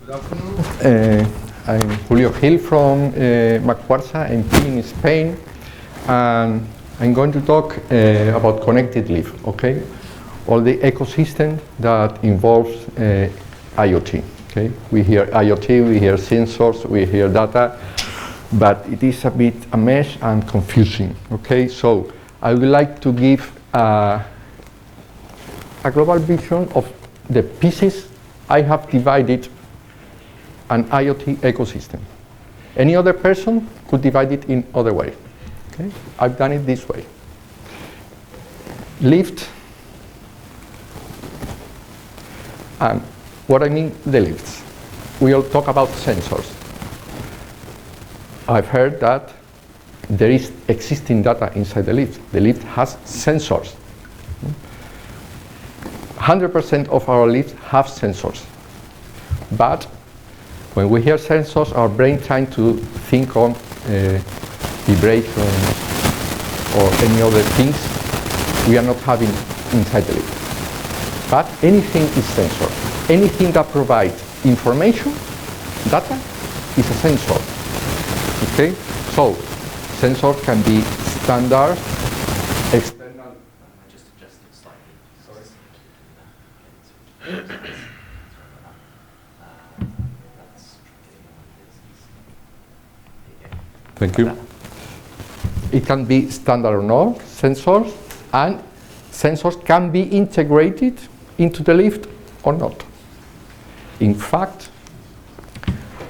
Good afternoon. I'm Julio Gil from Macuarza in Spain, and I'm going to talk about connected lift, okay? All the ecosystem that involves IoT, okay? We hear IoT, we hear sensors, we hear data, but it is a bit a mess and confusing, okay? So I would like to give a global vision of the pieces I have divided an IoT ecosystem. Any other person could divide it in other way. Okay? I've done it this way. Lift, and what I mean the lifts. We all talk about sensors. I've heard that there is existing data inside the lift. The lift has sensors. 100% of our lifts have sensors. But when we hear sensors, our brain trying to think on vibrations or any other things we are not having inside the lift. But anything is sensor. Anything that provides information, data, is a sensor. Okay? So, sensors can be standard, external. Just adjust it slightly. Thank you. It can be standard or not sensors, and sensors can be integrated into the lift or not. In fact,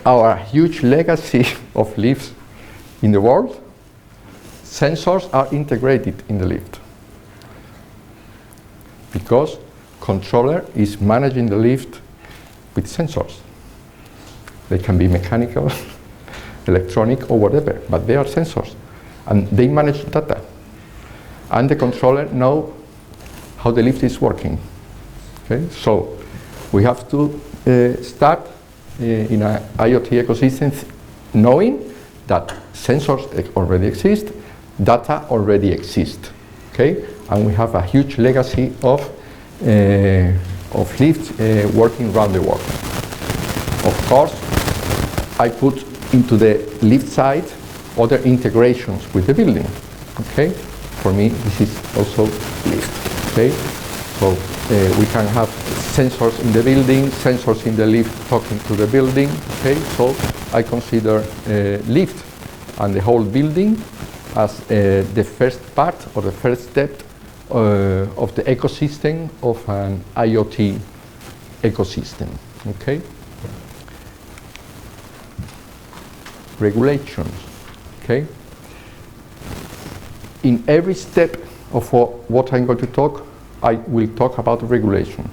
our huge legacy of lifts in the world, sensors are integrated in the lift. Because controller is managing the lift with sensors. They can be mechanical, electronic or whatever, but they are sensors and they manage data. And the controller knows how the lift is working. Okay? So we have to start in an IoT ecosystem knowing that sensors already exist, data already exists. Okay? And we have a huge legacy of lifts working around the world. Of course, I put into the lift side other integrations with the building. Okay? For me, this is also lift. Okay? So we can have sensors in the building, sensors in the lift talking to the building. Okay? So I consider lift and the whole building as the first part or the first step of the ecosystem of an IoT ecosystem. Okay? Regulations. Okay? In every step of what I'm going to talk, I will talk about regulations.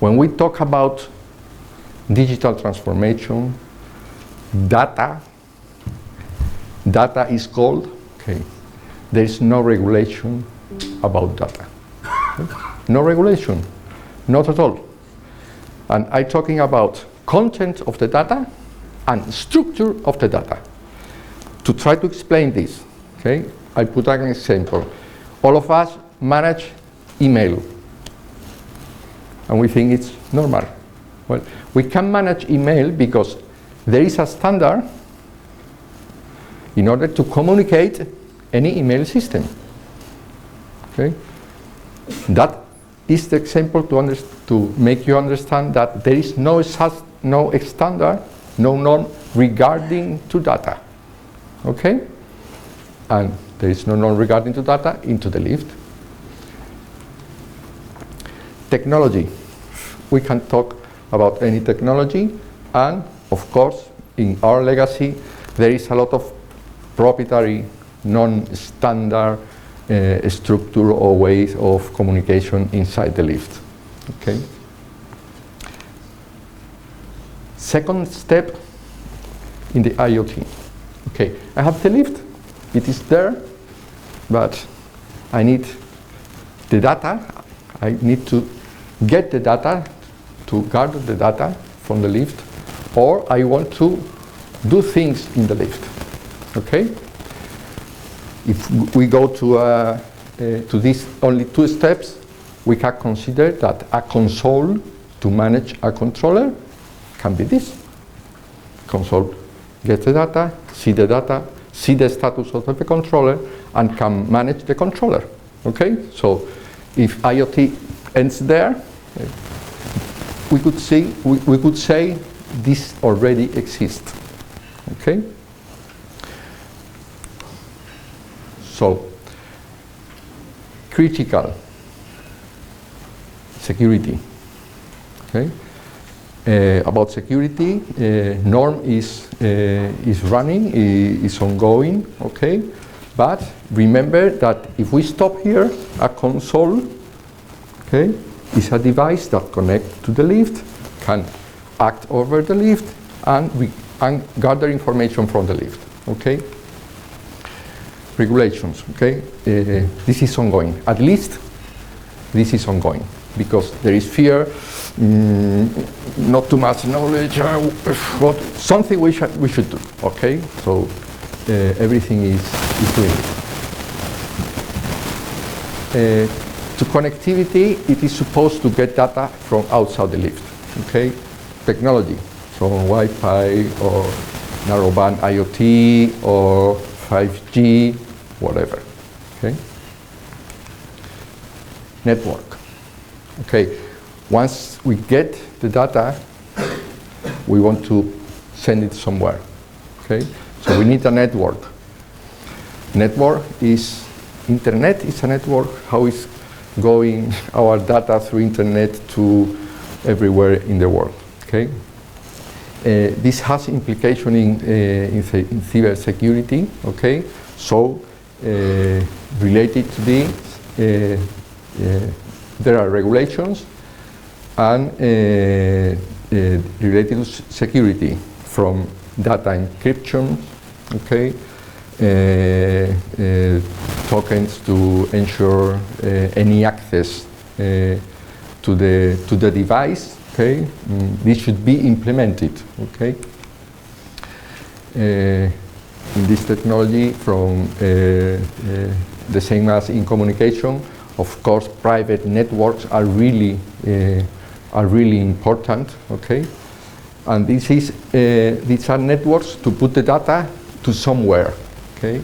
When we talk about digital transformation, data is gold. Okay. There is no regulation about data. Okay? No regulation, not at all. And I'm talking about content of the data and structure of the data. To try to explain this, okay, I put an example. All of us manage email, and we think it's normal. Well, we can manage email because there is a standard in order to communicate any email system. Okay? That is the example to make you understand that there is no standard, no norm regarding to data. Okay? And there is no norm regarding to data into the lift. Technology. We can talk about any technology, and of course, in our legacy, there is a lot of proprietary, non-standard structure or ways of communication inside the lift. Okay? Second step in the IoT. Okay, I have the lift, it is there, but I need the data. I need to get the data, to gather the data from the lift, or I want to do things in the lift. Okay? If we go to these only two steps, we can consider that a console to manage a controller can be this. Console gets the data, see the status of the controller, and can manage the controller. Okay, so if IoT ends there, we could say this already exists. Okay, so critical security. Okay. About security, norm is running, is ongoing, okay? But remember that if we stop here, a console, okay, is a device that connects to the lift, can act over the lift, and gather information from the lift, okay? Regulations, okay? This is ongoing. At least this is ongoing, because there is fear. Not too much knowledge, but something we should do, okay? So everything is doing it. To connectivity, it is supposed to get data from outside the lift, okay? Technology, from Wi-Fi or narrowband IoT or 5G, whatever, okay? Network, okay? Once we get the data, we want to send it somewhere, okay? So we need a network. Network is, internet is a network. How is going our data through internet to everywhere in the world, okay? This has implication in cybersecurity, okay? So related to this, there are regulations and related to security, from data encryption, okay, tokens to ensure any access to the device, okay. This should be implemented, okay. In this technology, from the same as in communication, of course, private networks are really important, okay? And these are networks to put the data to somewhere, okay?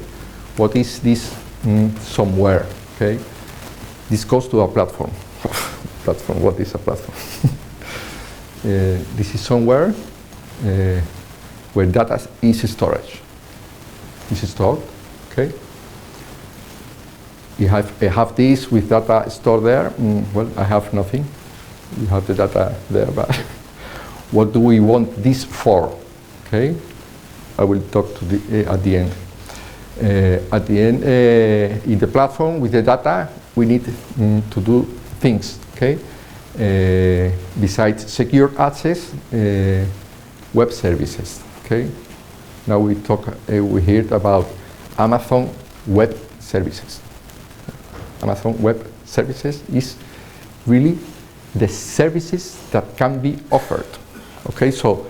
What is this somewhere, okay? This goes to a platform. Platform, what is a platform? This is somewhere where data is storage. Is stored, okay? I have this with data stored there. Well, I have nothing. You have the data there, but what do we want this for? Okay, I will talk to at the end. At the end, in the platform with the data, we need to do things. Okay, besides secure access, web services. Okay, now we heard about Amazon Web Services. Amazon Web Services is really the services that can be offered. Okay, so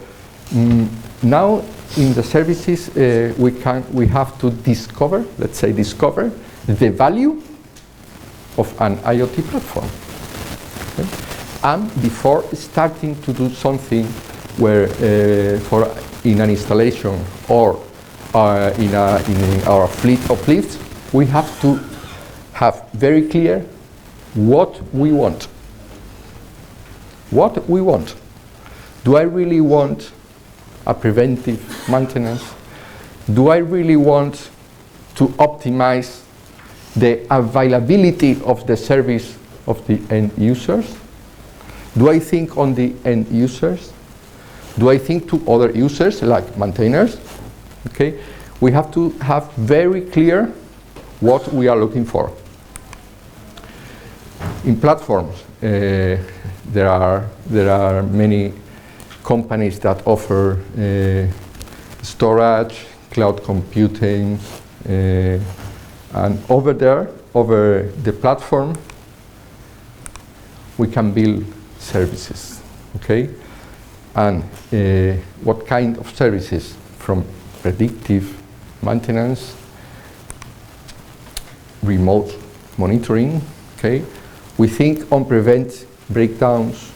now in the services we have to discover, let's say discover the value of an IoT platform. Okay? And before starting to do something where in an installation or in our fleet of lifts, we have to have very clear what we want. What we want. Do I really want a preventive maintenance? Do I really want to optimize the availability of the service of the end users? Do I think on the end users? Do I think to other users like maintainers? Okay, we have to have very clear what we are looking for. In platforms, there are many companies that offer storage, cloud computing, and over there, over the platform, we can build services, okay? And what kind of services? From predictive maintenance, remote monitoring, okay? We think on prevent breakdowns,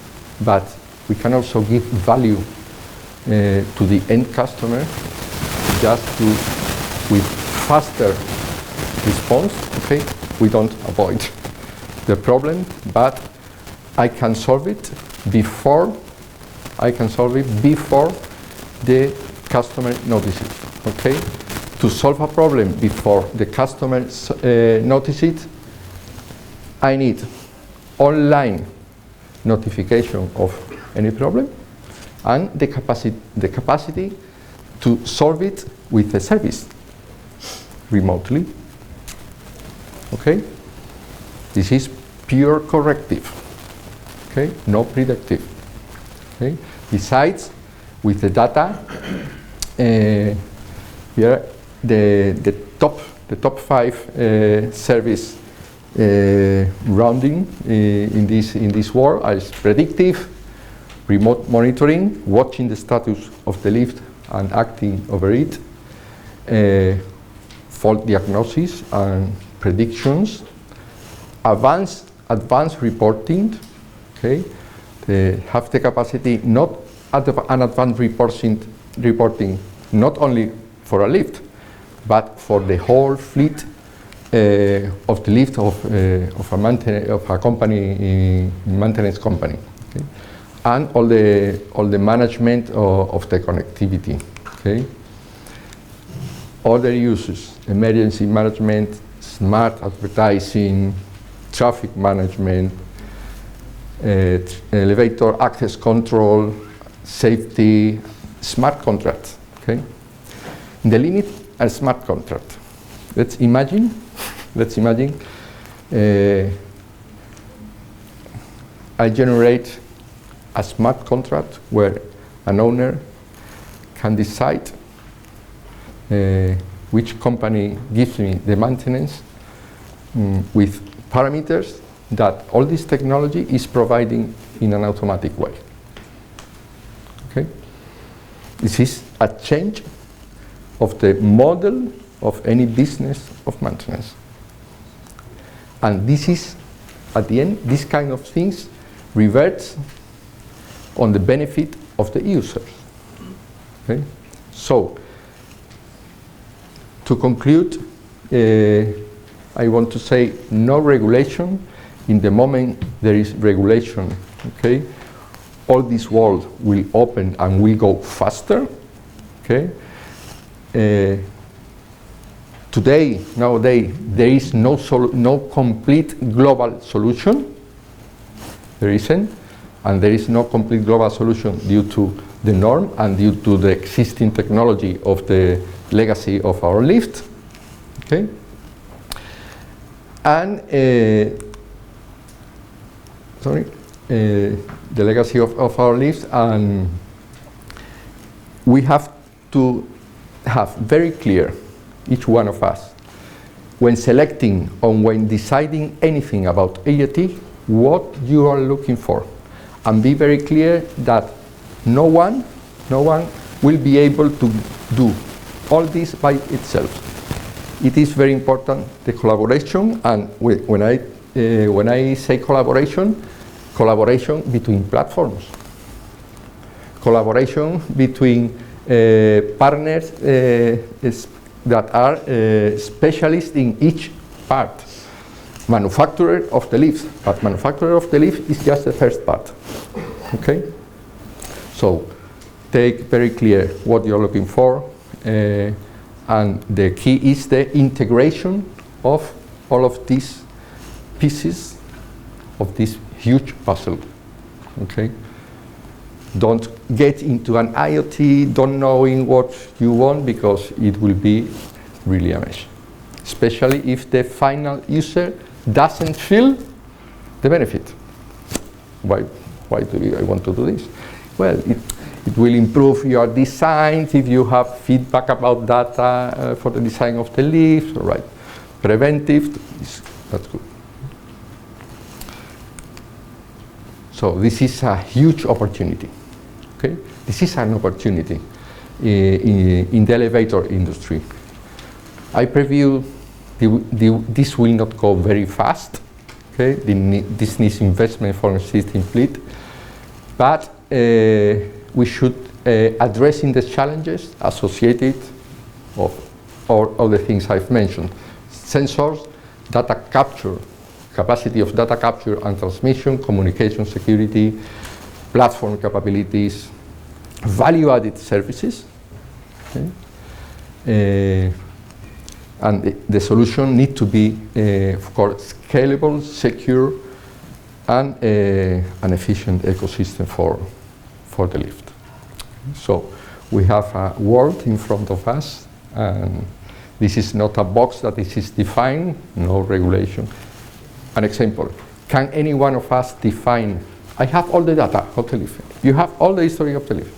but we can also give value to the end customer, just to, with faster response, okay? We don't avoid the problem, but I can solve it before the customer notices, okay? To solve a problem before the customer notices it, I need online notification of any problem and the capacity to solve it with a service remotely. Okay? This is pure corrective. Okay? No predictive. Okay? Besides, with the data, here the top 5 service rounding in this world is predictive, remote monitoring, watching the status of the lift and acting over it, fault diagnosis and predictions, advanced reporting. Okay, they have the capacity not an advanced reporting not only for a lift, but for the whole fleet of the lift of a company, maintenance company, okay? And all the management of the connectivity. Okay, other uses: emergency management, smart advertising, traffic management, elevator access control, safety, smart contracts. Okay, the limit a smart contract. Let's imagine I generate a smart contract where an owner can decide which company gives me the maintenance with parameters that all this technology is providing in an automatic way. Okay? This is a change of the model of any business of maintenance. And this is, at the end, this kind of things reverts on the benefit of the users. Okay? So, to conclude, I want to say no regulation. In the moment there is regulation, okay, all this world will open and will go faster. Okay? Nowadays, there is no complete global solution. There isn't, and there is no complete global solution due to the norm and due to the existing technology of the legacy of our lift. Okay, and the legacy of our lift, and we have to have very clear, each one of us, when selecting or when deciding anything about AIT, what you are looking for, and be very clear that no one will be able to do all this by itself. It is very important, the collaboration, and when I say collaboration between platforms, collaboration between partners that are specialists in each part. Manufacturer of the lift, but manufacturer of the lift is just the first part. Okay? So, take very clear what you're looking for, and the key is the integration of all of these pieces of this huge puzzle. Okay? Don't get into an IoT, don't knowing what you want, because it will be really a mess. Especially if the final user doesn't feel the benefit. Why do I want to do this? Well, it will improve your designs if you have feedback about data for the design of the lift, right? Preventive, that's good. So this is a huge opportunity. Okay? This is an opportunity in the elevator industry. I preview this will not go very fast. Okay? This needs investment for existing fleet, but we should addressing the challenges associated of all the things I've mentioned. Sensors, data capture, capacity of data capture and transmission, communication security, platform capabilities, value-added services. Okay? And the solution need to be, of course, scalable, secure, and an efficient ecosystem for the lift. So we have a world in front of us, and this is not a box that is defined, no regulation. An example, can any one of us define, I have all the data of the lift, you have all the history of the lift,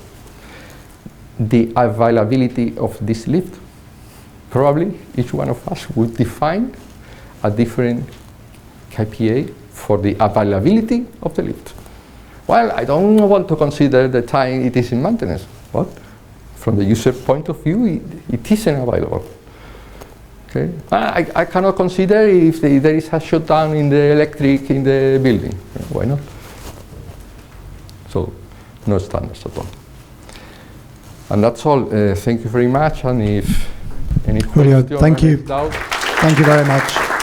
the availability of this lift? Probably each one of us would define a different KPI for the availability of the lift. Well, I don't want to consider the time it is in maintenance, but from the user point of view, it isn't available. Okay? I cannot consider if there is a shutdown in the electric in the building. Why not? So, no standards at all. And that's all. Thank you very much. And if any Julio, question thank you. doubt, Thank you very much.